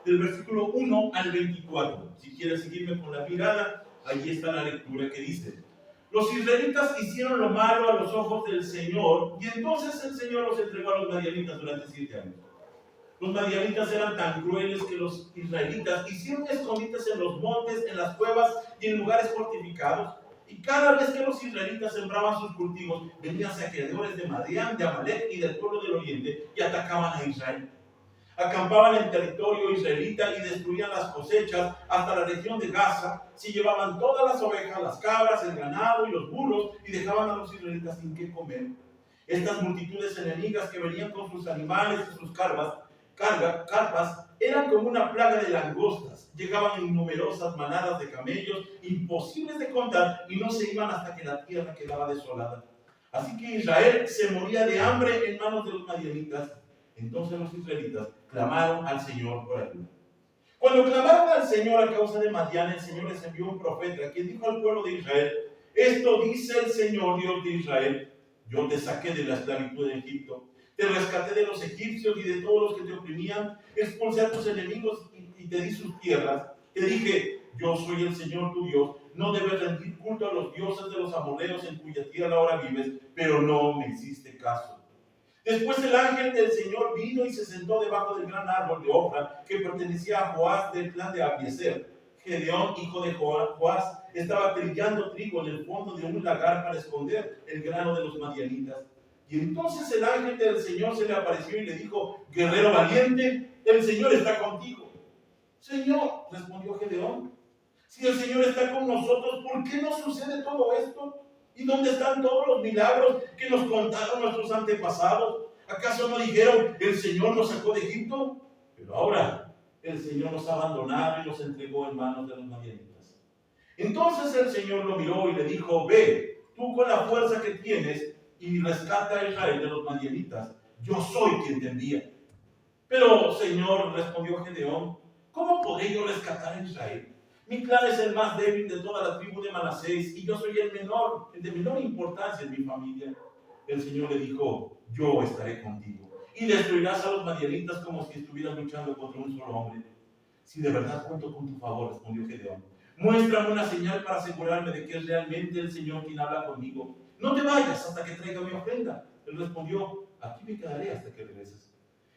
del versículo 1 al 24. Si quieres seguirme con la mirada, allí está la lectura que dice: los israelitas hicieron lo malo a los ojos del Señor, y entonces el Señor los entregó a los madianitas durante 7 años. Los madianitas eran tan crueles que los israelitas hicieron escondites en los montes, en las cuevas y en lugares fortificados. Y cada vez que los israelitas sembraban sus cultivos, venían saqueadores de Madián, de Amalek y del pueblo del oriente y atacaban a Israel. Acampaban en territorio israelita y destruían las cosechas hasta la región de Gaza. Se llevaban todas las ovejas, las cabras, el ganado y los burros y dejaban a los israelitas sin qué comer. Estas multitudes enemigas que venían con sus animales y sus carpas eran como una plaga de langostas. Llegaban en numerosas manadas de camellos, imposibles de contar, y no se iban hasta que la tierra quedaba desolada. Así que Israel se moría de hambre en manos de los madianitas. Entonces los israelitas clamaron al Señor por ayuda. Cuando clamaron al Señor a causa de Madián, el Señor les envió un profeta, quien dijo al pueblo de Israel: esto dice el Señor, Dios de Israel: yo te saqué de la esclavitud de Egipto, te rescaté de los egipcios y de todos los que te oprimían, expulsé a tus enemigos y te di sus tierras. Te dije: yo soy el Señor tu Dios, no debes rendir culto a los dioses de los amorreos en cuya tierra ahora vives, pero no me hiciste caso. Después el ángel del Señor vino y se sentó debajo del gran árbol de Ofra que pertenecía a Joás del clan de Abiezer. Gedeón, hijo de Joás, estaba trillando trigo en el fondo de un lagar para esconder el grano de los madianitas. Y entonces el ángel del Señor se le apareció y le dijo: guerrero valiente, el Señor está contigo. Señor, respondió Gedeón, si el Señor está con nosotros, ¿por qué nos sucede todo esto? ¿Y dónde están todos los milagros que nos contaron nuestros antepasados? ¿Acaso no dijeron: el Señor nos sacó de Egipto? Pero ahora el Señor nos ha abandonado y nos entregó en manos de los madianitas. Entonces el Señor lo miró y le dijo: ve, tú con la fuerza que tienes, y rescata a Israel de los madianitas. Yo soy quien te envía. Pero, Señor, respondió Gedeón, ¿cómo podré yo rescatar a Israel? Mi clan es el más débil de toda la tribu de Manasés y yo soy el de menor importancia en mi familia. El Señor le dijo: yo estaré contigo y destruirás a los madianitas como si estuvieras luchando contra un solo hombre. Si de verdad cuento con tu favor, respondió Gedeón, muéstrame una señal para asegurarme de que es realmente el Señor quien habla conmigo. No te vayas hasta que traiga mi ofrenda. Él respondió: aquí me quedaré hasta que regreses.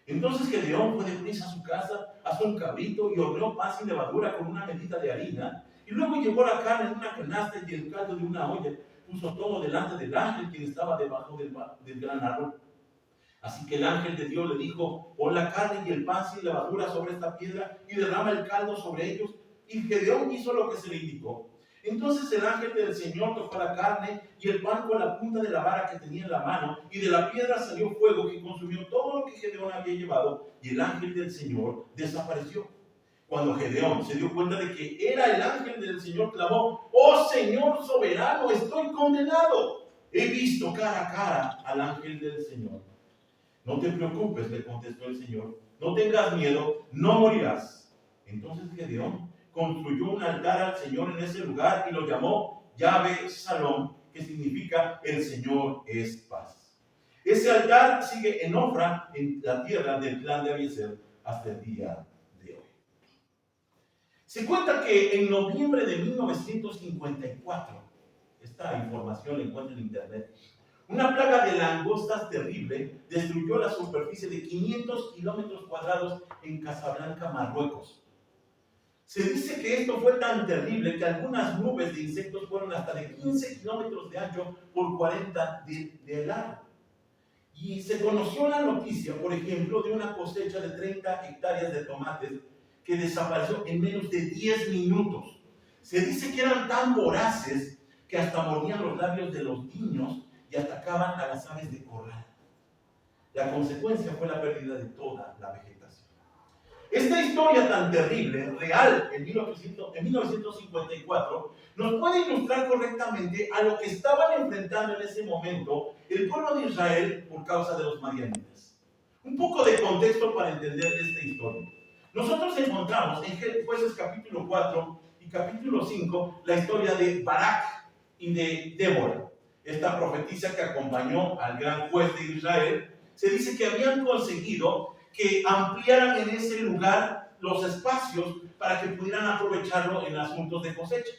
Entonces Gedeón fue deprisa a su casa, asó un cabrito y horneó pan sin levadura con una medida de harina, y luego llevó la carne en una canasta y el caldo de una olla. Puso todo delante del ángel quien estaba debajo del gran árbol. Así que el ángel de Dios le dijo: pon la carne y el pan sin levadura sobre esta piedra y derrama el caldo sobre ellos. Y Gedeón hizo lo que se le indicó. Entonces el ángel del Señor tocó la carne y el pan con la punta de la vara que tenía en la mano, y de la piedra salió fuego que consumió todo lo que Gedeón había llevado, y el ángel del Señor desapareció. Cuando Gedeón se dio cuenta de que era el ángel del Señor, clamó: oh Señor soberano, estoy condenado. He visto cara a cara al ángel del Señor. No te preocupes, le contestó el Señor, no tengas miedo, no morirás. Entonces Gedeón construyó un altar al Señor en ese lugar y lo llamó Yahvé Salom, que significa el Señor es paz. Ese altar sigue en Ofra, en la tierra del clan de Abiezer, hasta el día de hoy. Se cuenta que en noviembre de 1954, esta información la encuentro en internet, una plaga de langostas terrible destruyó la superficie de 500 kilómetros cuadrados en Casablanca, Marruecos. Se dice que esto fue tan terrible que algunas nubes de insectos fueron hasta de 15 kilómetros de ancho por 40 de largo. Y se conoció la noticia, por ejemplo, de una cosecha de 30 hectáreas de tomates que desapareció en menos de 10 minutos. Se dice que eran tan voraces que hasta mordían los labios de los niños y atacaban a las aves de corral. La consecuencia fue la pérdida de toda la vegetación. Esta historia tan terrible, real, en 1954, nos puede ilustrar correctamente a lo que estaban enfrentando en ese momento el pueblo de Israel por causa de los madianitas. Un poco de contexto para entender esta historia. Nosotros encontramos en Jueces capítulo 4 y capítulo 5 la historia de Barak y de Débora, esta profetisa que acompañó al gran juez de Israel. Se dice que habían conseguido que ampliaran en ese lugar los espacios para que pudieran aprovecharlo en asuntos de cosecha.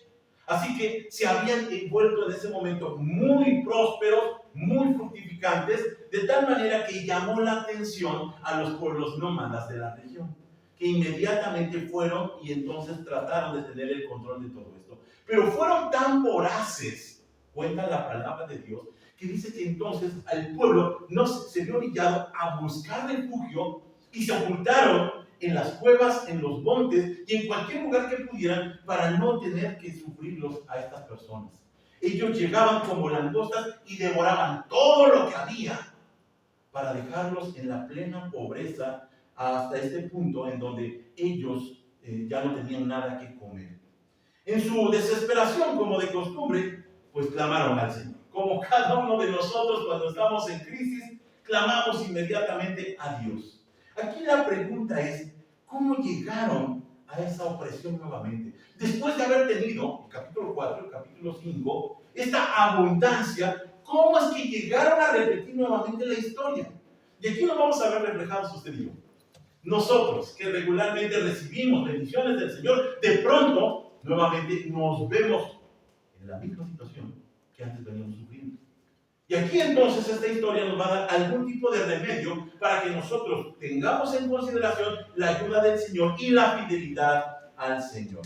Así que se habían vuelto en ese momento muy prósperos, muy fructificantes, de tal manera que llamó la atención a los pueblos nómadas de la región, que inmediatamente fueron y entonces trataron de tener el control de todo esto. Pero fueron tan voraces, cuenta la palabra de Dios, que dice que entonces al pueblo no se vio orillado a buscar refugio y se ocultaron en las cuevas, en los montes y en cualquier lugar que pudieran para no tener que sufrirlos a estas personas. Ellos llegaban como langostas y devoraban todo lo que había para dejarlos en la plena pobreza hasta este punto en donde ellos ya no tenían nada que comer. En su desesperación, como de costumbre, pues clamaron al Señor. Como cada uno de nosotros cuando estamos en crisis, clamamos inmediatamente a Dios. Aquí la pregunta es, ¿cómo llegaron a esa opresión nuevamente? Después de haber tenido, el capítulo 4, el capítulo 5, esta abundancia, ¿cómo es que llegaron a repetir nuevamente la historia? Y aquí nos vamos a ver reflejados usted y yo. Nosotros, que regularmente recibimos bendiciones del Señor, de pronto, nuevamente nos vemos en la misma situación que antes veníamos sufriendo. Y aquí entonces esta historia nos va a dar algún tipo de remedio para que nosotros tengamos en consideración la ayuda del Señor y la fidelidad al Señor.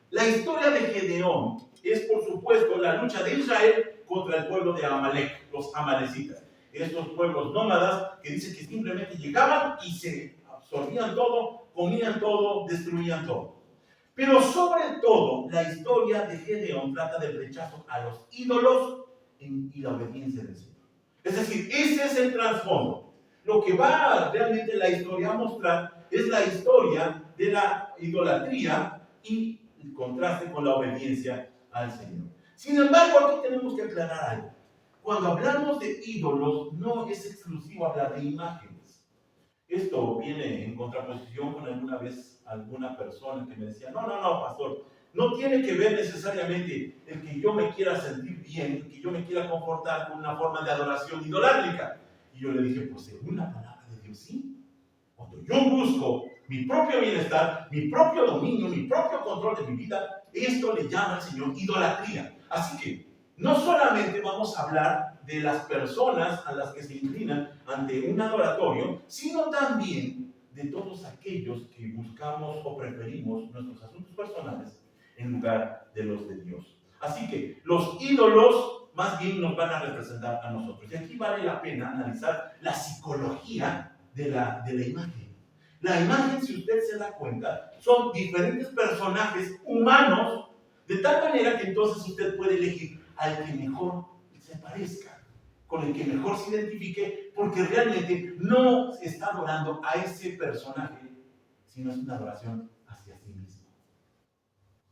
La historia de Gedeón es, por supuesto, la lucha de Israel contra el pueblo de Amalek, los amalecitas. Estos pueblos nómadas que dicen que simplemente llegaban y se absorbían todo, comían todo, destruían todo. Pero sobre todo, la historia de Gedeón trata del rechazo a los ídolos y la obediencia del Señor. Es decir, ese es el trasfondo. Lo que va realmente la historia a mostrar es la historia de la idolatría y el contraste con la obediencia al Señor. Sin embargo, aquí tenemos que aclarar algo. Cuando hablamos de ídolos, no es exclusivo hablar de imágenes. Esto viene en contraposición con alguna persona que me decía, no, pastor, no tiene que ver necesariamente el que yo me quiera sentir bien, el que yo me quiera comportar con una forma de adoración idolátrica. Y yo le dije, pues según la palabra de Dios, sí. Cuando yo busco mi propio bienestar, mi propio dominio, mi propio control de mi vida, esto le llama al Señor idolatría. Así que no solamente vamos a hablar de las personas a las que se inclinan ante un adoratorio, sino también de todos aquellos que buscamos o preferimos nuestros asuntos personales en lugar de los de Dios. Así que los ídolos más bien nos van a representar a nosotros. Y aquí vale la pena analizar la psicología de la imagen. La imagen, si usted se da cuenta, son diferentes personajes humanos, de tal manera que entonces usted puede elegir al que mejor se parezca, con el que mejor se identifique, porque realmente no está adorando a ese personaje, sino es una adoración hacia sí mismo.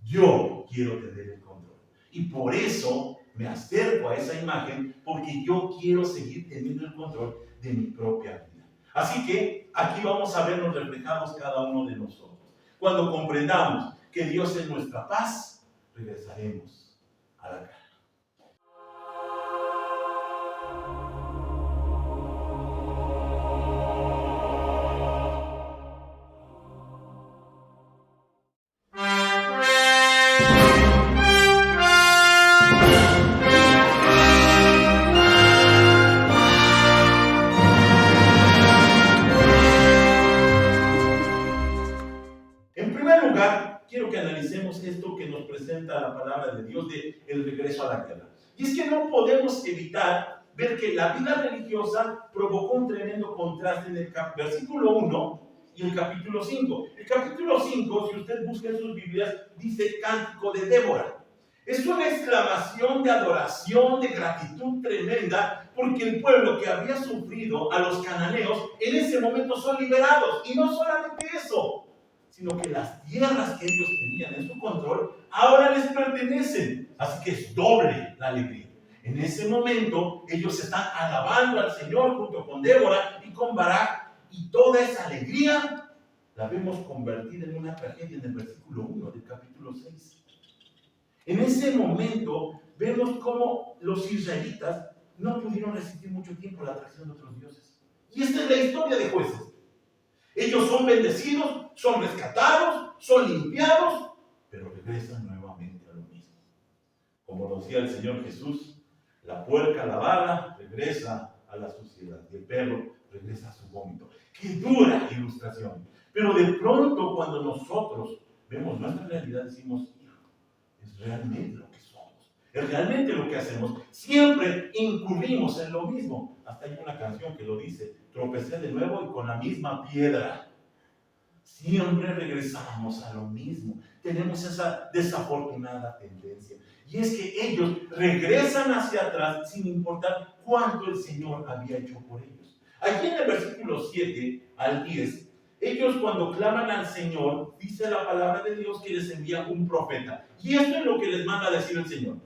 Yo quiero tener el control. Y por eso me acerco a esa imagen, porque yo quiero seguir teniendo el control de mi propia vida. Así que aquí vamos a vernos reflejados cada uno de nosotros. Cuando comprendamos que Dios es nuestra paz, regresaremos a la calma. Quiero que analicemos esto que nos presenta la palabra de Dios de el regreso a la tierra. Y es que no podemos evitar ver que la vida religiosa provocó un tremendo contraste en el versículo 1 y el capítulo 5. El capítulo 5, si usted busca en sus Biblias, dice Cántico de Débora. Es una exclamación de adoración, de gratitud tremenda, porque el pueblo que había sufrido a los cananeos en ese momento son liberados. Y no solamente eso, sino que las tierras que ellos tenían en su control ahora les pertenecen. Así que es doble la alegría. En ese momento ellos están alabando al Señor junto con Débora y con Barak, y toda esa alegría la vemos convertida en una tragedia en el versículo 1 del capítulo 6. En ese momento vemos cómo los israelitas no pudieron resistir mucho tiempo la atracción de otros dioses. Y esta es la historia de Jueces. Ellos son bendecidos, son rescatados, son limpiados, pero regresan nuevamente a lo mismo. Como lo decía el Señor Jesús, la puerca lavada regresa a la suciedad y el perro regresa a su vómito. ¡Qué dura ilustración! Pero de pronto cuando nosotros vemos nuestra realidad decimos, es realmente lo que somos, es realmente lo que hacemos. Siempre incurrimos en lo mismo. Hasta hay una canción que lo dice, tropecé de nuevo y con la misma piedra. Siempre regresamos a lo mismo. Tenemos esa desafortunada tendencia. Y es que ellos regresan hacia atrás sin importar cuánto el Señor había hecho por ellos. Aquí en el versículo 7 al 10, ellos cuando claman al Señor, dice la palabra de Dios que les envía un profeta. Y esto es lo que les manda a decir el Señor.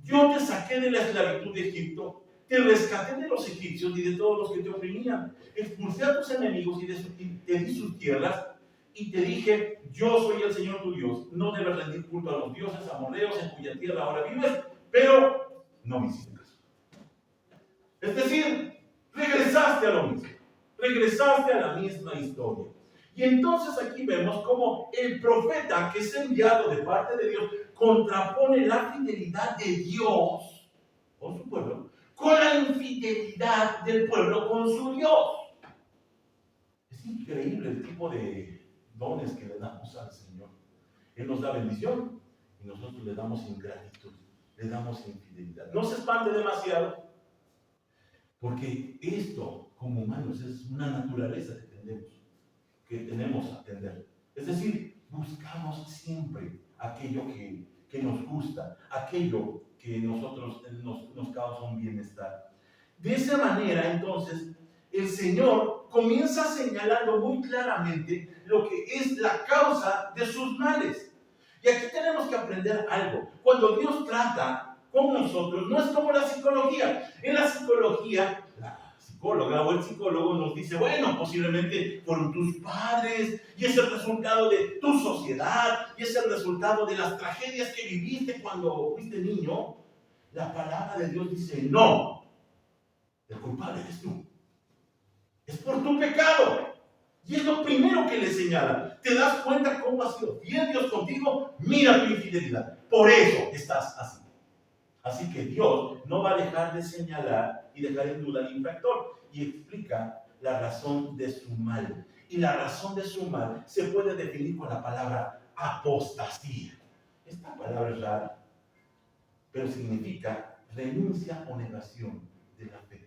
Yo te saqué de la esclavitud de Egipto, te rescaté de los egipcios y de todos los que te oprimían. Expulsé a tus enemigos y te di sus tierras. Y te dije, yo soy el Señor tu Dios. No debes rendir culto a los dioses amorreos en cuya tierra ahora vives. Pero no me hiciste caso. Es decir, regresaste a lo mismo. Regresaste a la misma historia. Y entonces aquí vemos cómo el profeta que es enviado de parte de Dios contrapone la fidelidad de Dios con su pueblo con la infidelidad del pueblo con su Dios. Es increíble el tipo de dones que le damos al Señor. Él nos da bendición y nosotros le damos ingratitud, le damos infidelidad. No se espante demasiado, porque esto, como humanos, es una naturaleza que tenemos a atender. Es decir, buscamos siempre aquello que nos gusta, aquello que nosotros nos causa un bienestar. De esa manera, entonces, el Señor comienza señalando muy claramente lo que es la causa de sus males. Y aquí tenemos que aprender algo. Cuando Dios trata con nosotros, no es como la psicología. En la psicología, la psicóloga o el psicólogo nos dice, bueno, posiblemente fueron tus padres, y es el resultado de tu sociedad, y es el resultado de las tragedias que viviste cuando fuiste niño. La palabra de Dios dice, no, el culpable eres tú. Es por tu pecado. Y es lo primero que le señala. ¿Te das cuenta cómo ha sido fiel Dios contigo? Mira tu infidelidad. Por eso estás así. Así que Dios no va a dejar de señalar y dejar en duda al infractor. Y explica la razón de su mal. Y la razón de su mal se puede definir con la palabra apostasía. Esta palabra es rara, pero significa renuncia o negación de la fe.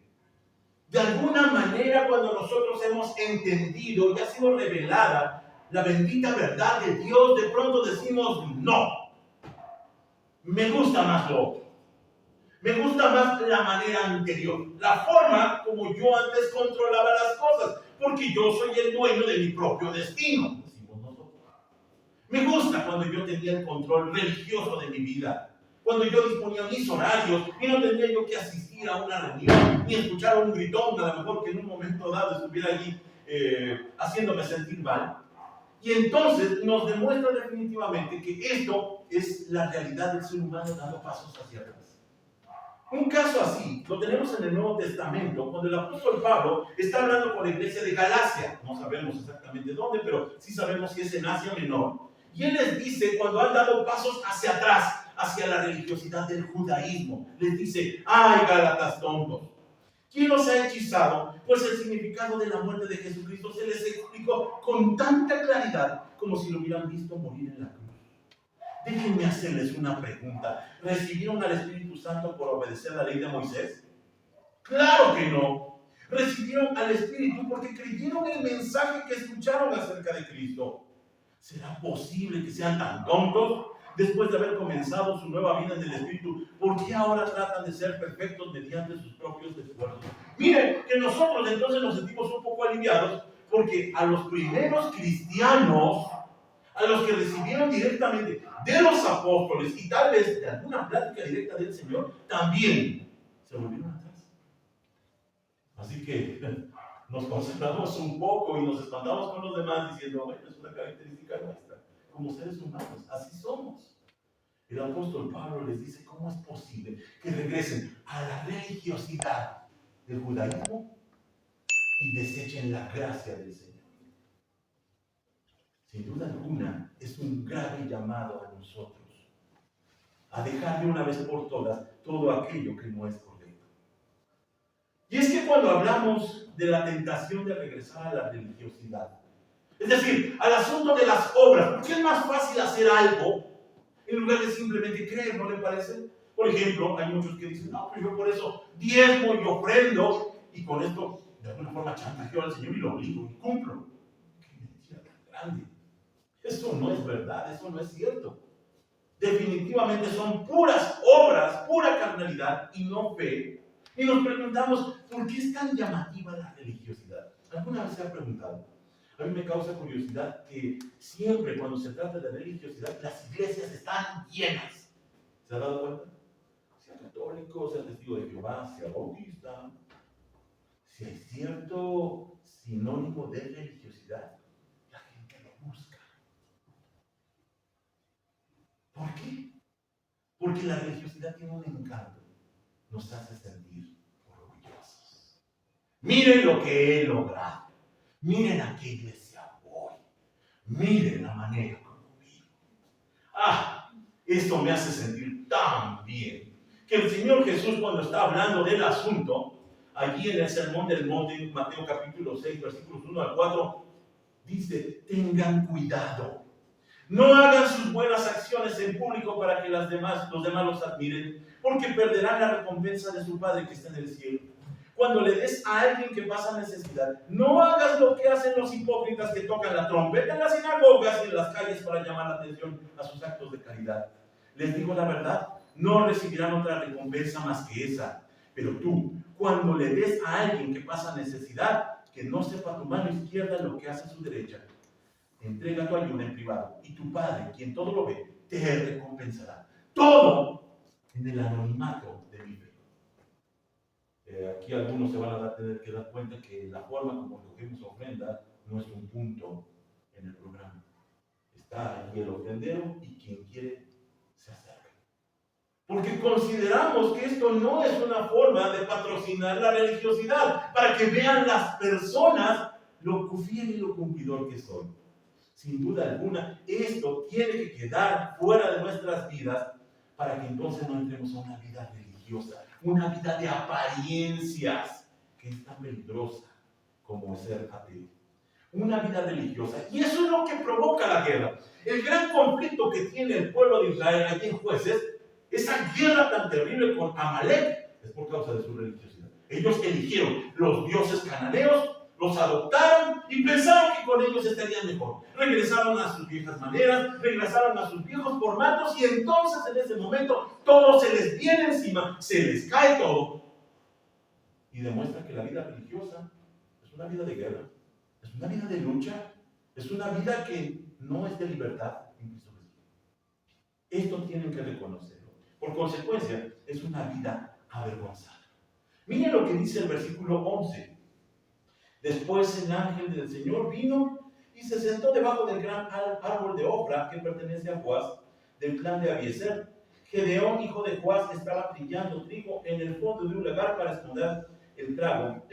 De alguna manera, cuando nosotros hemos entendido y ha sido revelada la bendita verdad de Dios, de pronto decimos, no, me gusta más lo otro. Me gusta más la manera anterior, la forma como yo antes controlaba las cosas, porque yo soy el dueño de mi propio destino, decimos nosotros. Me gusta cuando yo tenía el control religioso de mi vida, cuando yo disponía mis horarios y no tenía yo que asistir a una reunión, ni escuchar a un gritón, a lo mejor que en un momento dado estuviera allí haciéndome sentir mal. Y entonces nos demuestra definitivamente que esto es la realidad del ser humano dando pasos hacia atrás. Un caso así lo tenemos en el Nuevo Testamento, cuando el apóstol Pablo está hablando con la iglesia de Galacia. No sabemos exactamente dónde, pero sí sabemos que es en Asia Menor. Y él les dice, cuando han dado pasos hacia atrás, hacia la religiosidad del judaísmo, les dice, ¡ay, Gálatas tontos! ¿Quién los ha hechizado? Pues el significado de la muerte de Jesucristo se les explicó con tanta claridad como si lo hubieran visto morir en la cruz. Déjenme hacerles una pregunta. ¿Recibieron al Espíritu Santo por obedecer la ley de Moisés? ¡Claro que no! Recibieron al Espíritu porque creyeron el mensaje que escucharon acerca de Cristo. ¿Será posible que sean tan tontos después de haber comenzado su nueva vida en el Espíritu? ¿Por qué ahora tratan de ser perfectos mediante sus propios esfuerzos? Miren, que nosotros entonces nos sentimos un poco aliviados porque a los primeros cristianos, a los que recibieron directamente de los apóstoles y tal vez de alguna plática directa del Señor, también se volvieron atrás. Así que nos concentramos un poco y nos espantamos con los demás diciendo, bueno, es una característica nuestra, como seres humanos, así somos. El apóstol Pablo les dice, ¿cómo es posible que regresen a la religiosidad del judaísmo y desechen la gracia del Señor? sin duda alguna, es un grave llamado a nosotros, a dejar de una vez por todas todo aquello que no es correcto. Y es que cuando hablamos de la tentación de regresar a la religiosidad, es decir, al asunto de las obras, porque es más fácil hacer algo en lugar de simplemente creer, ¿no le parece? Por ejemplo, hay muchos que dicen, no, pues yo por eso diezmo y ofrendo, y con esto de alguna forma chantajeo al Señor y lo obligo y cumplo. ¡Qué mentira tan grande! Eso no es verdad, eso no es cierto. Definitivamente son puras obras, pura carnalidad y no fe. Y nos preguntamos, ¿por qué es tan llamativa la religiosidad? ¿Alguna vez se ha preguntado? A mí me causa curiosidad que siempre cuando se trata de religiosidad, las iglesias están llenas. ¿Se ha dado cuenta? Sea católico, sea testigo de Jehová, sea bautista, si hay cierto sinónimo de religiosidad, la gente lo busca. ¿Por qué? Porque la religiosidad tiene un encanto, nos hace sentir orgullosos. Miren lo que he logrado, miren a qué iglesia voy, miren la manera como vivo. Esto me hace sentir tan bien, que el Señor Jesús, cuando está hablando del asunto, allí en el Sermón del Monte, Mateo capítulo 6, versículos 1 al 4, dice, tengan cuidado. No hagan sus buenas acciones en público para que los demás los admiren, porque perderán la recompensa de su Padre que está en el cielo. Cuando le des a alguien que pasa necesidad, no hagas lo que hacen los hipócritas que tocan la trompeta en las sinagogas y en las calles para llamar la atención a sus actos de caridad. Les digo la verdad, no recibirán otra recompensa más que esa. Pero tú, cuando le des a alguien que pasa necesidad, que no sepa tu mano izquierda lo que hace su derecha, entrega tu ayuda en privado, y tu Padre, quien todo lo ve, te recompensará. Todo en el anonimato de mi fe. Aquí algunos se van a tener que dar cuenta que la forma como cogemos ofrenda no es un punto en el programa. Está allí el ofrendero y quien quiere se acerca. Porque consideramos que esto no es una forma de patrocinar la religiosidad, para que vean las personas lo fiel y lo cumplidor que son. Sin duda alguna, esto tiene que quedar fuera de nuestras vidas para que entonces no entremos a una vida religiosa, una vida de apariencias, que es tan peligrosa como ser ateo. Una vida religiosa. Y eso es lo que provoca la guerra. El gran conflicto que tiene el pueblo de Israel aquí en Jueces, esa guerra tan terrible con Amalek, es por causa de su religiosidad. Ellos eligieron los dioses cananeos, los adoptaron y pensaron que con ellos estarían mejor. Regresaron a sus viejas maneras, regresaron a sus viejos formatos, y entonces en ese momento todo se les viene encima, se les cae todo. Y demuestra que la vida religiosa es una vida de guerra, es una vida de lucha, es una vida que no es de libertad en Cristo Jesús. Esto tienen que reconocerlo. Por consecuencia, es una vida avergonzada. Miren lo que dice el versículo 11. Después el ángel del Señor vino y se sentó debajo del gran árbol de Ofra que pertenece a Joás, del clan de Abiezer. Gedeón, hijo de Joás, estaba trillando trigo en el fondo de un lagar para esconder el grano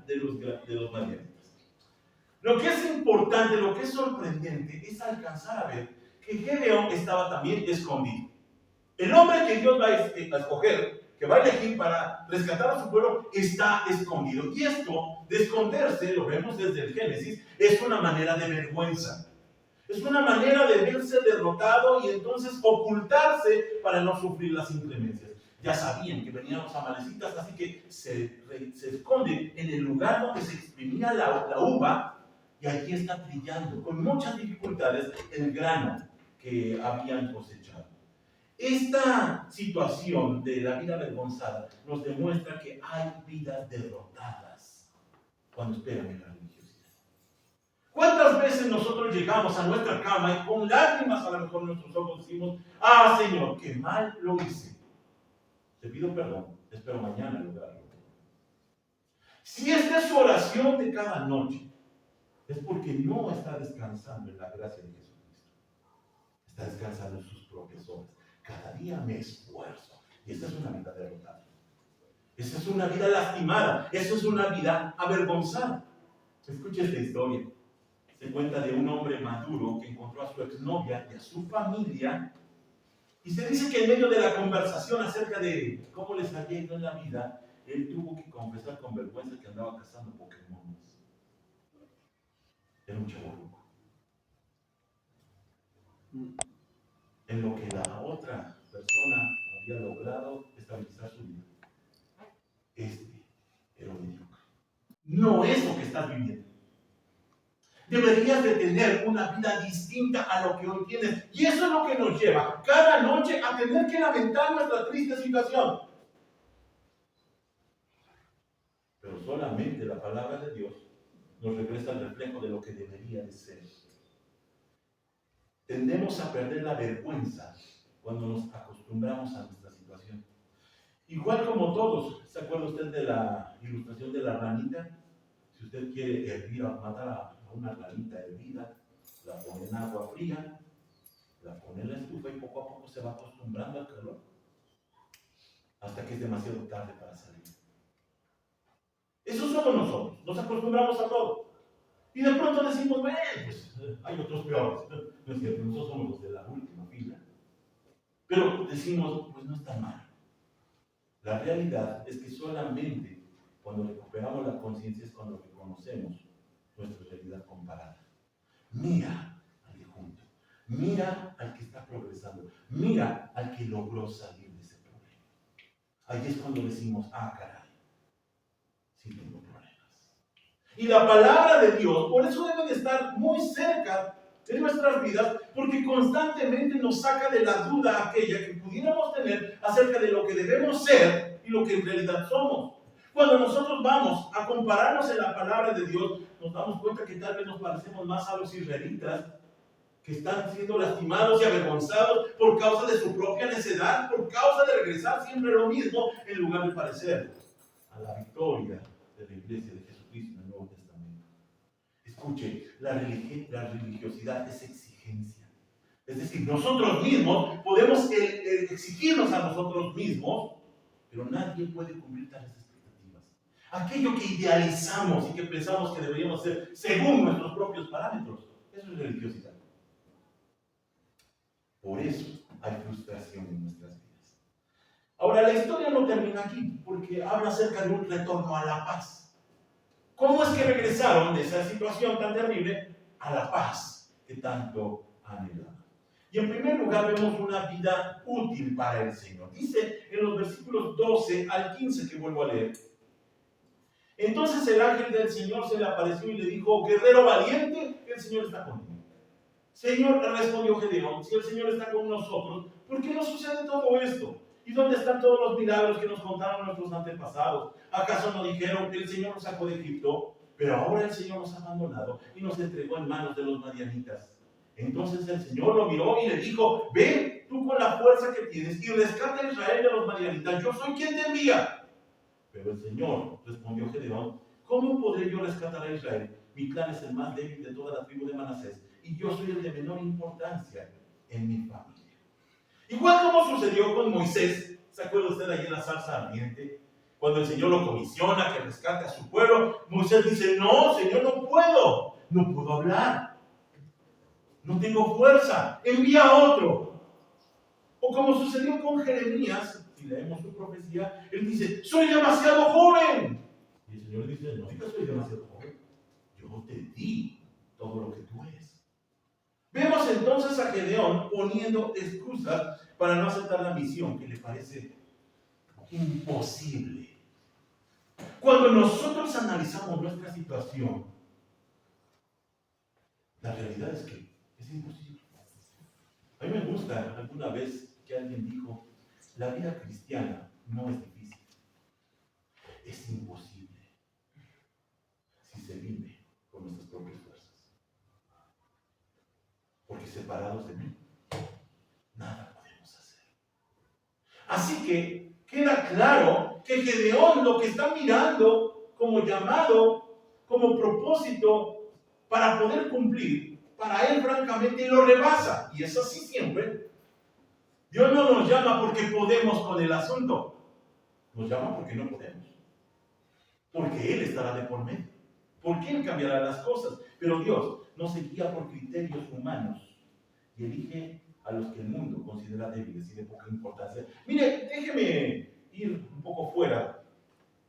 de los madianitas. Lo que es importante, lo que es sorprendente, es alcanzar a ver que Gedeón estaba también escondido. El hombre que Dios va a escoger, que va a elegir para rescatar a su pueblo, está escondido. Y esto de esconderse, lo vemos desde el Génesis, es una manera de vergüenza. Es una manera de verse derrotado y entonces ocultarse para no sufrir las inclemencias. Ya sabían que venían los amalecitas, así que se esconde en el lugar donde se exprimía la uva, y allí está trillando con muchas dificultades el grano que habían cosechado. Esta situación de la vida avergonzada nos demuestra que hay vidas derrotadas cuando esperan en la religiosidad. ¿Cuántas veces nosotros llegamos a nuestra cama y con lágrimas a lo mejor en nuestros ojos decimos: Señor, qué mal lo hice, te pido perdón, espero mañana lograrlo? Si esta es su oración de cada noche, es porque no está descansando en la gracia de Jesucristo, está descansando en sus propias obras. Cada día me esfuerzo. Y esta es una vida derrotada. Esta es una vida lastimada. Esta es una vida avergonzada. Escuche esta historia. Se cuenta de un hombre maduro que encontró a su exnovia y a su familia, y se dice que en medio de la conversación acerca de cómo les había ido en la vida, él tuvo que confesar con vergüenza que andaba cazando Pokémon. Era un chavorruco. En lo que la otra persona había logrado estabilizar su vida, este era un mediocre. No es lo que estás viviendo. Deberías de tener una vida distinta a lo que hoy tienes. Y eso es lo que nos lleva cada noche a tener que lamentar nuestra triste situación. Pero solamente la palabra de Dios nos regresa al reflejo de lo que debería de ser. Tendemos a perder la vergüenza cuando nos acostumbramos a nuestra situación. Igual como todos, ¿se acuerda usted de la ilustración de la ranita? Si usted quiere hervir, matar a una ranita hervida, la pone en agua fría, la pone en la estufa y poco a poco se va acostumbrando al calor, hasta que es demasiado tarde para salir. Eso somos nosotros, nos acostumbramos a todo. Y de pronto decimos, bueno, pues hay otros peores. No es cierto, nosotros somos los de la última fila. Pero decimos, pues no está mal. La realidad es que solamente cuando recuperamos la conciencia es cuando reconocemos nuestra realidad comparada. Mira al de junto, mira al que está progresando, mira al que logró salir de ese problema. Ahí es cuando decimos, caray, sí tengo problemas. Y la palabra de Dios, por eso debe de estar muy cerca de nuestras vidas, porque constantemente nos saca de la duda aquella que pudiéramos tener acerca de lo que debemos ser y lo que en realidad somos. Cuando nosotros vamos a compararnos en la palabra de Dios, nos damos cuenta que tal vez nos parecemos más a los israelitas, que están siendo lastimados y avergonzados por causa de su propia necedad, por causa de regresar siempre lo mismo, en lugar de parecer a la victoria de la iglesia de Jesucristo en el Nuevo Testamento. Escuche, la religiosidad es exigencia. Es decir, nosotros mismos podemos exigirnos a nosotros mismos, pero nadie puede cumplir tales expectativas. Aquello que idealizamos y que pensamos que deberíamos ser según nuestros propios parámetros, eso es religiosidad. Por eso hay frustración en nuestras vidas. Ahora, la historia no termina aquí, porque habla acerca de un retorno a la paz. ¿Cómo es que regresaron de esa situación tan terrible a la paz que tanto anhelaban? Y en primer lugar vemos una vida útil para el Señor. Dice en los versículos 12 al 15 que vuelvo a leer. Entonces el ángel del Señor se le apareció y le dijo, guerrero valiente, el Señor está contigo. Señor, respondió Gedeón, si el Señor está con nosotros, ¿por qué nos sucede todo esto? ¿Y dónde están todos los milagros que nos contaron nuestros antepasados? ¿Acaso no dijeron que el Señor nos sacó de Egipto? Pero ahora el Señor nos ha abandonado y nos entregó en manos de los madianitas. Entonces el Señor lo miró y le dijo, ve tú con la fuerza que tienes y rescata a Israel de los madianitas. Yo soy quien te envía. Pero el Señor respondió Gedeón, ¿cómo podré yo rescatar a Israel? Mi clan es el más débil de toda la tribu de Manasés y yo soy el de menor importancia en mi familia. Igual como sucedió con Moisés, ¿se acuerda usted ahí en la zarza ardiente? Cuando el Señor lo comisiona que rescate a su pueblo, Moisés dice, no, Señor, no puedo hablar, no tengo fuerza, envía a otro. O como sucedió con Jeremías, si leemos su profecía, él dice, soy demasiado joven. Y el Señor dice, no digas soy demasiado joven, yo te di todo lo que tú eres. Vemos entonces a Gedeón poniendo excusas para no aceptar la misión que le parece imposible. Cuando nosotros analizamos nuestra situación, la realidad es que es imposible. A mí me gusta alguna vez que alguien dijo, la vida cristiana no es difícil, es imposible si se vive con nuestras propias fuerzas. Porque separados de mí, nada podemos hacer. Así que queda claro que Gedeón lo que está mirando como llamado, como propósito para poder cumplir, para él francamente lo rebasa. Y es así siempre. Dios no nos llama porque podemos con el asunto. Nos llama porque no podemos. Porque Él estará de por medio. Porque Él cambiará las cosas. Pero Dios no se guía por criterios humanos y elige a los que el mundo considera débiles y de poca importancia. Mire, déjeme ir un poco fuera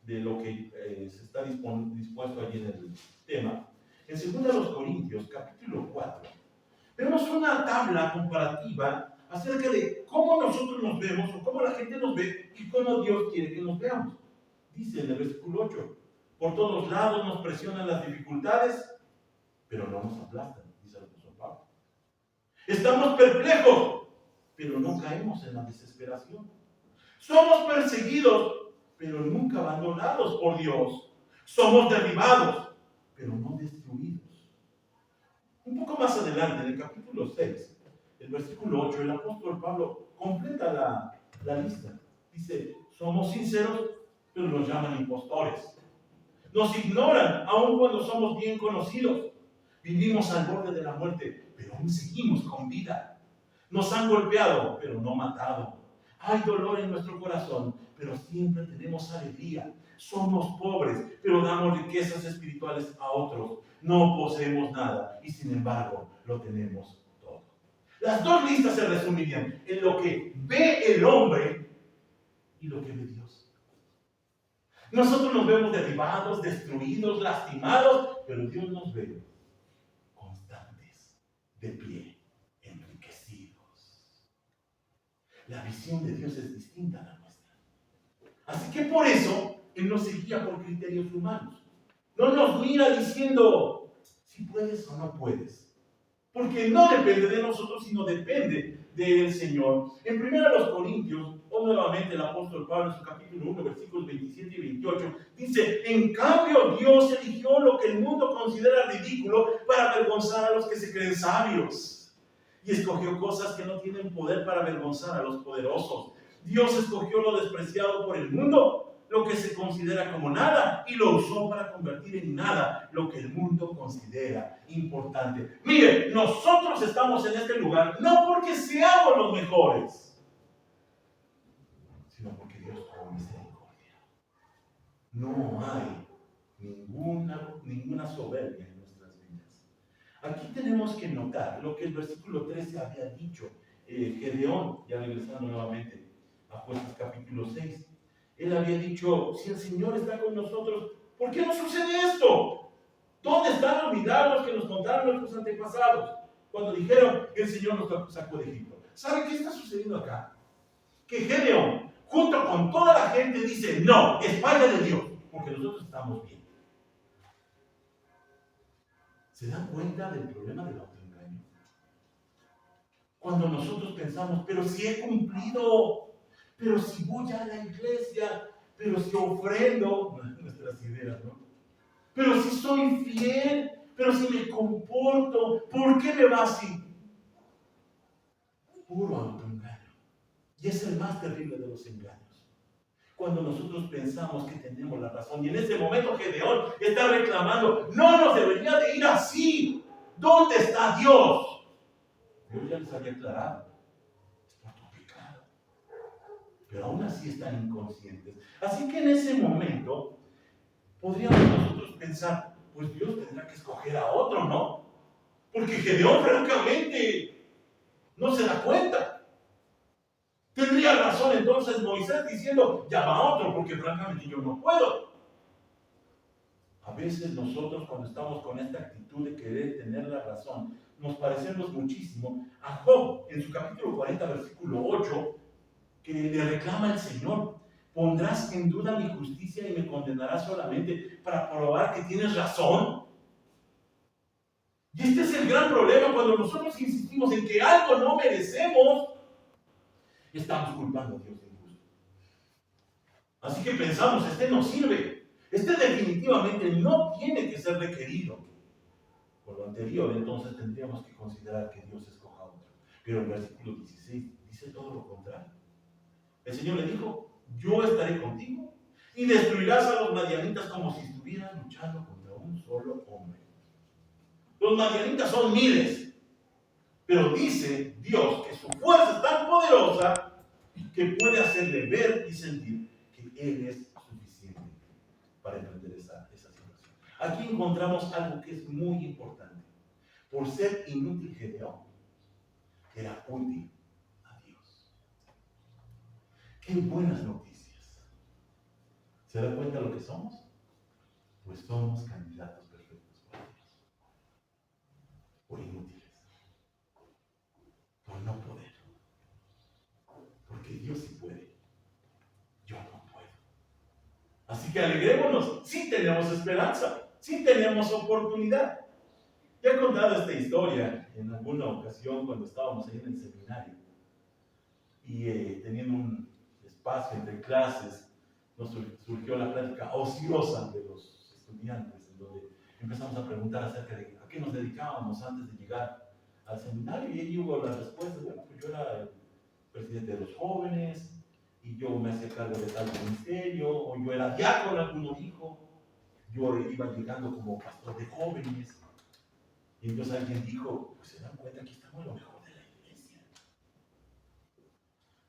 de lo que se está dispuesto allí en el tema. En 2 Corintios, capítulo 4, vemos una tabla comparativa acerca de cómo nosotros nos vemos o cómo la gente nos ve y cómo Dios quiere que nos veamos. Dice en el versículo 8, por todos lados nos presionan las dificultades, pero no nos aplastan, dice el apóstol Pablo. Estamos perplejos, pero no caemos en la desesperación. Somos perseguidos, pero nunca abandonados por Dios. Somos derribados, pero no destruidos. Un poco más adelante, en el capítulo 6, el versículo 8, el apóstol Pablo completa la lista. Dice, somos sinceros, pero nos llaman impostores. Nos ignoran, aun cuando somos bien conocidos. Vivimos al borde de la muerte, pero aún seguimos con vida. Nos han golpeado, pero no matado. Hay dolor en nuestro corazón, pero siempre tenemos alegría. Somos pobres, pero damos riquezas espirituales a otros. No poseemos nada y sin embargo lo tenemos todo. Las dos listas se resumirían en lo que ve el hombre y lo que ve Dios. Nosotros nos vemos derribados, destruidos, lastimados, pero Dios nos ve constantes, de pie, enriquecidos. La visión de Dios es distinta a la nuestra. Así que por eso Él no se guía por criterios humanos. No nos mira diciendo si puedes o no puedes. Porque no depende de nosotros, sino depende del Señor. En 1 Corintios, o nuevamente el apóstol Pablo en su capítulo 1, versículos 27 y 28, dice, en cambio Dios eligió lo que el mundo considera ridículo para avergonzar a los que se creen sabios. Y escogió cosas que no tienen poder para avergonzar a los poderosos. Dios escogió lo despreciado por el mundo, lo que se considera como nada, y lo usó para convertir en nada lo que el mundo considera importante. Mire, nosotros estamos en este lugar no porque seamos los mejores, sino porque Dios tuvo misericordia. No hay ninguna soberbia en nuestras vidas. Aquí tenemos que notar lo que el versículo 13 había dicho Gedeón, ya regresando nuevamente a Jueces capítulo 6. Él había dicho, si el Señor está con nosotros, ¿por qué no sucede esto? ¿Dónde están los milagros que nos contaron nuestros antepasados? Cuando dijeron que el Señor nos sacó de Egipto. ¿Sabe qué está sucediendo acá? Que Gedeón, junto con toda la gente, dice, no, es falla de Dios, porque nosotros estamos bien. ¿Se dan cuenta del problema del autoengaño? Cuando nosotros pensamos, pero si he cumplido, pero si voy a la iglesia, pero si ofrendo, nuestras ideas, ¿no? Pero si soy fiel, pero si me comporto, ¿por qué me va así? Puro autoengaño. Y es el más terrible de los engaños. Cuando nosotros pensamos que tenemos la razón, y en ese momento Gedeón está reclamando, no nos debería de ir así. ¿Dónde está Dios? Dios ya les había aclarado. Pero aún así están inconscientes. Así que en ese momento podríamos nosotros pensar, pues Dios tendrá que escoger a otro, ¿no? Porque Gedeón francamente no se da cuenta. Tendría razón entonces Moisés diciendo, llama a otro, porque francamente yo no puedo. A veces nosotros cuando estamos con esta actitud de querer tener la razón, nos parecemos muchísimo a Job en su capítulo 40, versículo 8, que le reclama al Señor, ¿pondrás en duda mi justicia y me condenarás solamente para probar que tienes razón? Y este es el gran problema cuando nosotros insistimos en que algo no merecemos, estamos culpando a Dios de injusto. Así que pensamos, este no sirve, este definitivamente no tiene que ser requerido. Por lo anterior, entonces tendríamos que considerar que Dios escoja a otro. Pero el versículo 16 dice todo lo contrario. El Señor le dijo, yo estaré contigo y destruirás a los madianitas como si estuvieras luchando contra un solo hombre. Los madianitas son miles, pero dice Dios que su fuerza es tan poderosa que puede hacerle ver y sentir que Él es suficiente para emprender esa situación. Aquí encontramos algo que es muy importante. Por ser inútil Gedeón, era útil a Dios. ¡Qué buenas noticias! ¿Se da cuenta lo que somos? Pues somos candidatos perfectos para Dios. Por inútiles. Por no poder. Porque Dios sí puede. Yo no puedo. Así que alegrémonos. Sí tenemos esperanza. Sí tenemos oportunidad. Ya he contado esta historia en alguna ocasión cuando estábamos ahí en el seminario. Y teniendo un espacio entre clases, nos surgió la plática ociosa de los estudiantes, en donde empezamos a preguntar acerca de a qué nos dedicábamos antes de llegar al seminario, y ahí hubo las respuestas. Bueno, pues yo era el presidente de los jóvenes, y yo me hacía cargo de tal ministerio, o yo era diácono, alguno dijo, yo iba llegando como pastor de jóvenes, y entonces alguien dijo, pues se dan cuenta que estamos en lo mejor de la iglesia.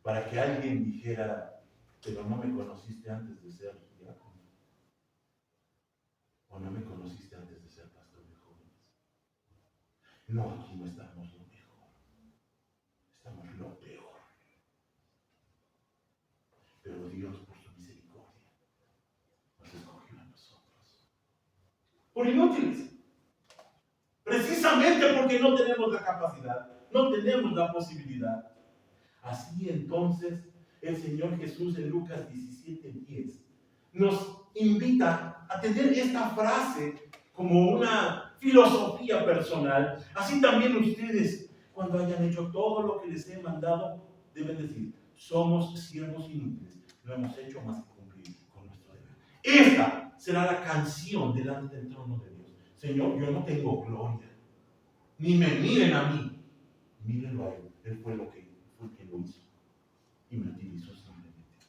Para que alguien dijera, pero no me conociste antes de ser diácono, o no me conociste antes de ser pastor de jóvenes. No, aquí no estamos lo mejor, estamos lo peor. Pero Dios, por su misericordia, nos escogió a nosotros. Por inútiles. Precisamente porque no tenemos la capacidad, no tenemos la posibilidad. Así entonces, el Señor Jesús en Lucas 17:10 nos invita a tener esta frase como una filosofía personal. Así también ustedes, cuando hayan hecho todo lo que les he mandado, deben decir, somos siervos inútiles, no hemos hecho más que cumplir con nuestro deber. Esta será la canción delante del trono de Dios. Señor, yo no tengo gloria, ni me miren a mí, mírenlo a Él. Él fue el que lo hizo y me utilizó simplemente.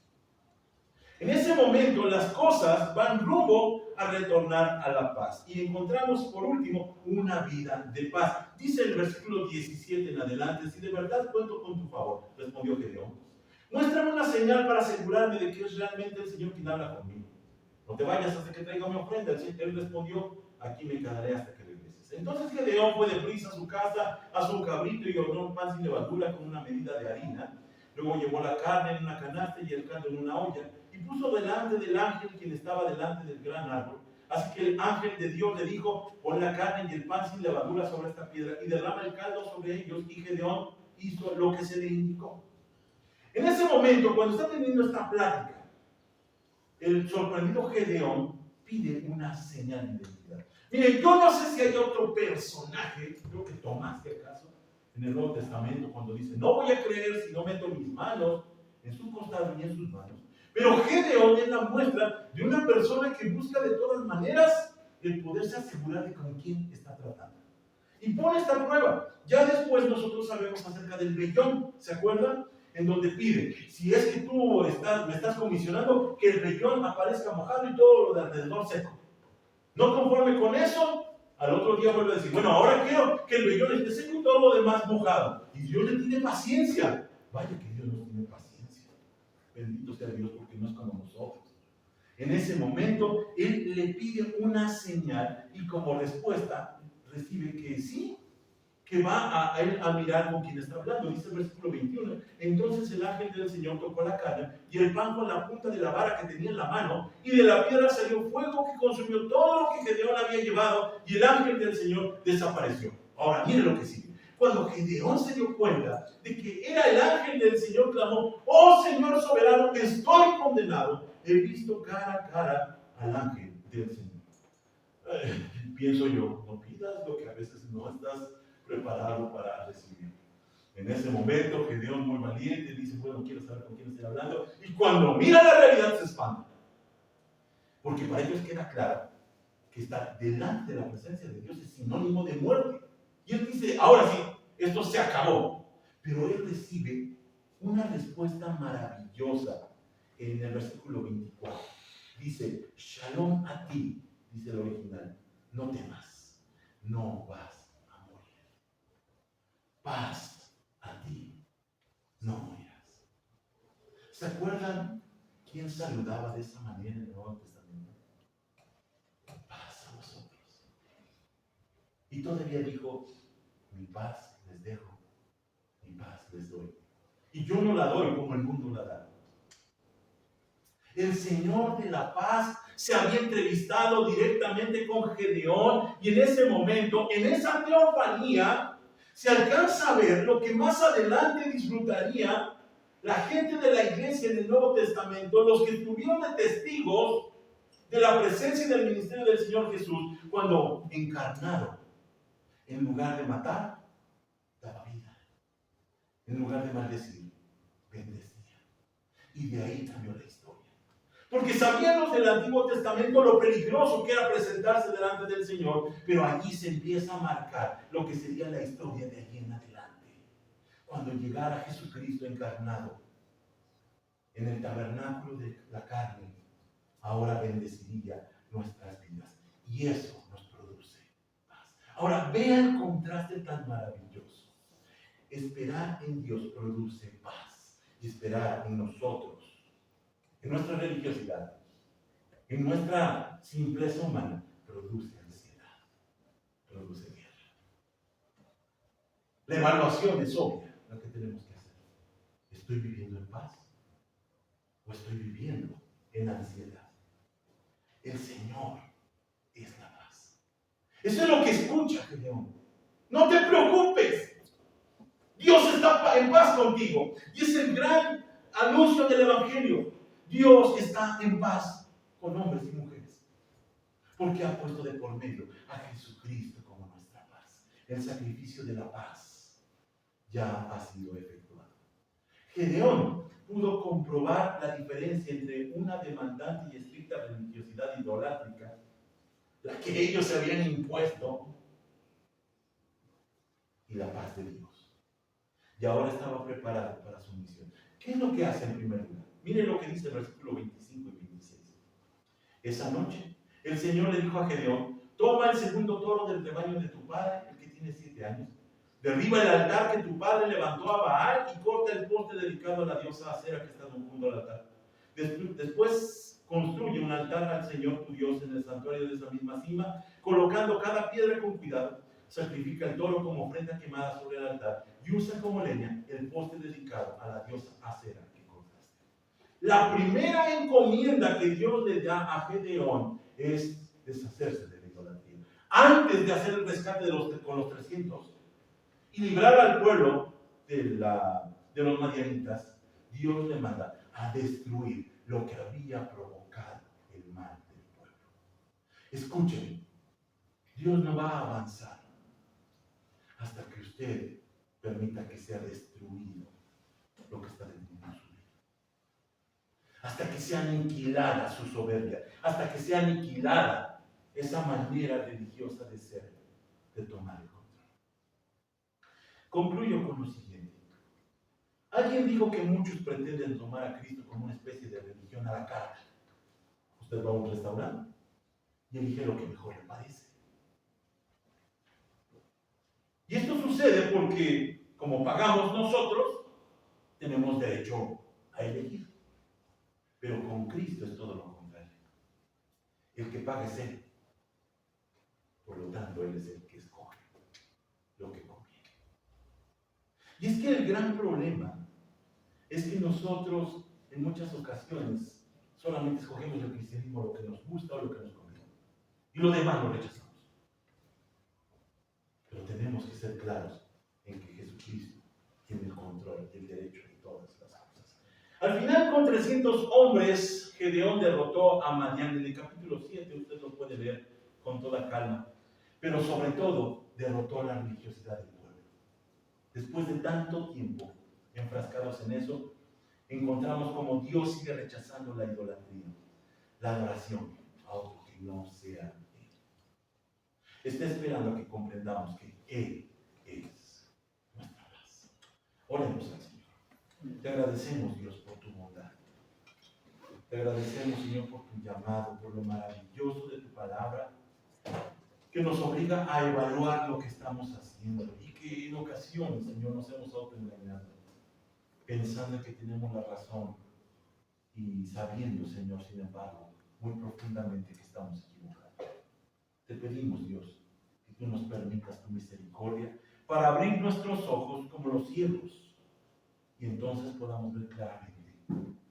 En ese momento las cosas van rumbo a retornar a la paz. Y encontramos por último una vida de paz. Dice el versículo 17 en adelante, si de verdad cuento con tu favor, respondió Gedeón, muéstrame una señal para asegurarme de que es realmente el Señor quien habla conmigo. No te vayas hasta que traiga mi ofrenda. Él respondió, aquí me quedaré hasta que regreses. Entonces Gedeón fue deprisa a su casa, a su cabrito, y horneó un pan sin levadura con una medida de harina. Luego llevó la carne en una canasta y el caldo en una olla, y puso delante del ángel quien estaba delante del gran árbol. Así que el ángel de Dios le dijo, pon la carne y el pan sin levadura sobre esta piedra y derrama el caldo sobre ellos. Y Gedeón hizo lo que se le indicó. En ese momento, cuando está teniendo esta plática, el sorprendido Gedeón pide una señal de identidad. Miren, yo no sé si hay otro personaje, creo que Tomás, si acaso, en el Nuevo Testamento, cuando dice, no voy a creer si no meto mis manos en su costado ni en sus manos. Pero Gedeón es la muestra de una persona que busca de todas maneras el poderse asegurar de con quién está tratando. Y pone esta prueba. Ya después nosotros sabemos acerca del vellón, ¿se acuerdan? En donde pide, si es que tú me estás comisionando, que el vellón aparezca mojado y todo lo de alrededor seco. No conforme con eso, al otro día vuelve a decir, bueno, ahora quiero que el vellón esté seco y todo lo demás mojado. Y Dios le tiene paciencia. Vaya que Dios nos tiene paciencia. Bendito sea Dios porque no es como nosotros. En ese momento, Él le pide una señal y como respuesta recibe que sí, que va a él a mirar con quien está hablando. Dice el versículo 21. Entonces el ángel del Señor tocó la carne y el pan con la punta de la vara que tenía en la mano, y de la piedra salió fuego que consumió todo lo que Gedeón había llevado, y el ángel del Señor desapareció. Ahora, mire lo que sigue. Cuando Gedeón se dio cuenta de que era el ángel del Señor, clamó, oh Señor soberano, estoy condenado. He visto cara a cara al ángel del Señor. Pienso yo, no pidas lo que a veces no estás preparado para recibir. En ese momento, Gedeón, muy valiente, dice, bueno, quiero saber con quién estoy hablando. Y cuando mira la realidad se espanta. Porque para ellos queda claro que estar delante de la presencia de Dios es sinónimo de muerte. Y él dice, ahora sí, esto se acabó. Pero él recibe una respuesta maravillosa en el versículo 24. Dice, Shalom a ti, dice el original, no temas, no vas a morir. Paz a ti, no morirás. ¿Se acuerdan quién saludaba de esa manera en el Nuevo Testamento? Paz a vosotros. todavía dijo, mi paz les dejo, mi paz les doy. Y yo no la doy como el mundo la da. El Señor de la paz se había entrevistado directamente con Gedeón y en ese momento, en esa teofanía, se alcanza a ver lo que más adelante disfrutaría la gente de la iglesia en el Nuevo Testamento, los que estuvieron de testigos de la presencia y del ministerio del Señor Jesús, cuando encarnado, en lugar de matar, daba vida. En lugar de maldecir, bendecía. Y de ahí cambió la historia. Porque sabían los del Antiguo Testamento lo peligroso que era presentarse delante del Señor, pero allí se empieza a marcar lo que sería la historia de allí en adelante. Cuando llegara Jesucristo encarnado en el tabernáculo de la carne, ahora bendeciría nuestras vidas. Y eso nos produce paz. Ahora, vea el contraste tan maravilloso. Esperar en Dios produce paz. Y esperar en nosotros, en nuestra religiosidad, en nuestra simpleza humana, produce ansiedad, produce guerra. La evaluación es obvia, lo que tenemos que hacer. ¿Estoy viviendo en paz? ¿O estoy viviendo en ansiedad? El Señor es la paz. Eso es lo que escucha Gedeón. No te preocupes. Dios está en paz contigo. Y es el gran anuncio del Evangelio. Dios está en paz con hombres y mujeres. Porque ha puesto de por medio a Jesucristo como nuestra paz. El sacrificio de la paz ya ha sido efectuado. Gedeón pudo comprobar la diferencia entre una demandante y estricta religiosidad idolátrica, la que ellos se habían impuesto, y la paz de Dios. Y ahora estaba preparado para su misión. ¿Qué es lo que hace en primer lugar? Miren lo que dice el versículo 25 y 26. Esa noche, el Señor le dijo a Gedeón, toma el segundo toro del rebaño de tu padre, el que tiene 7 años, derriba el altar que tu padre levantó a Baal y corta el poste dedicado a la diosa Acera que está junto al altar. Después construye un altar al Señor tu Dios en el santuario de esa misma cima, colocando cada piedra con cuidado. Sacrifica el toro como ofrenda quemada sobre el altar y usa como leña el poste dedicado a la diosa Acera que cortaste. La primera encomienda que Dios le da a Gedeón es deshacerse de la idolatría. Antes de hacer el rescate con los 300 y librar al pueblo de los madianitas, Dios le manda a destruir lo que había provocado el mal del pueblo. Escuchen, Dios no va a avanzar hasta que usted permita que sea destruido lo que está dentro de su vida. Hasta que sea aniquilada su soberbia, hasta que sea aniquilada esa manera religiosa de ser, de tomar el control. Concluyo con lo siguiente. Alguien dijo que muchos pretenden tomar a Cristo como una especie de religión a la carta. Usted va a un restaurante y elige lo que mejor le parece. Y esto sucede porque, como pagamos nosotros, tenemos derecho a elegir. Pero con Cristo es todo lo contrario. El que paga es Él. Por lo tanto, Él es el que escoge lo que conviene. Y es que el gran problema es que nosotros, en muchas ocasiones, solamente escogemos el cristianismo lo que nos gusta o lo que nos conviene. Y lo demás lo rechazamos. Pero tenemos que ser claros en que Jesucristo tiene el control y el derecho de todas las cosas. Al final, con 300 hombres, Gedeón derrotó a Madián. En el capítulo 7 usted lo puede ver con toda calma. Pero sobre todo, derrotó la religiosidad del pueblo. Después de tanto tiempo enfrascados en eso, encontramos como Dios sigue rechazando la idolatría, la adoración a otro que no sea Él. Está esperando que comprendamos que Él es nuestra paz. Oremos al Señor. Te agradecemos, Dios, por tu bondad. Te agradecemos, Señor, por tu llamado, por lo maravilloso de tu palabra, que nos obliga a evaluar lo que estamos haciendo y que en ocasiones, Señor, nos hemos autoengañado, pensando que tenemos la razón y sabiendo, Señor, sin embargo, muy profundamente que estamos equivocados. Te pedimos, Dios, que tú nos permitas tu misericordia para abrir nuestros ojos como los ciegos y entonces podamos ver claramente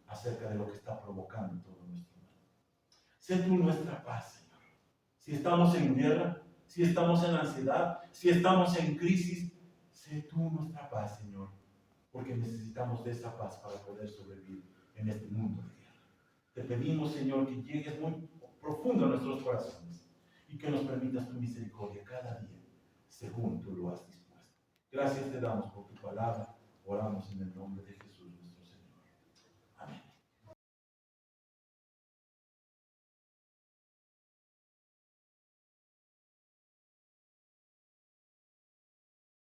acerca de lo que está provocando todo nuestro mal. Sé tú nuestra paz, Señor. Si estamos en guerra, si estamos en ansiedad, si estamos en crisis, sé tú nuestra paz, Señor, porque necesitamos de esa paz para poder sobrevivir en este mundo de guerra. Te pedimos, Señor, que llegues muy profundo a nuestros corazones y que nos permitas tu misericordia cada día, según tú lo has dispuesto. Gracias te damos por tu palabra. Oramos en el nombre de Jesús.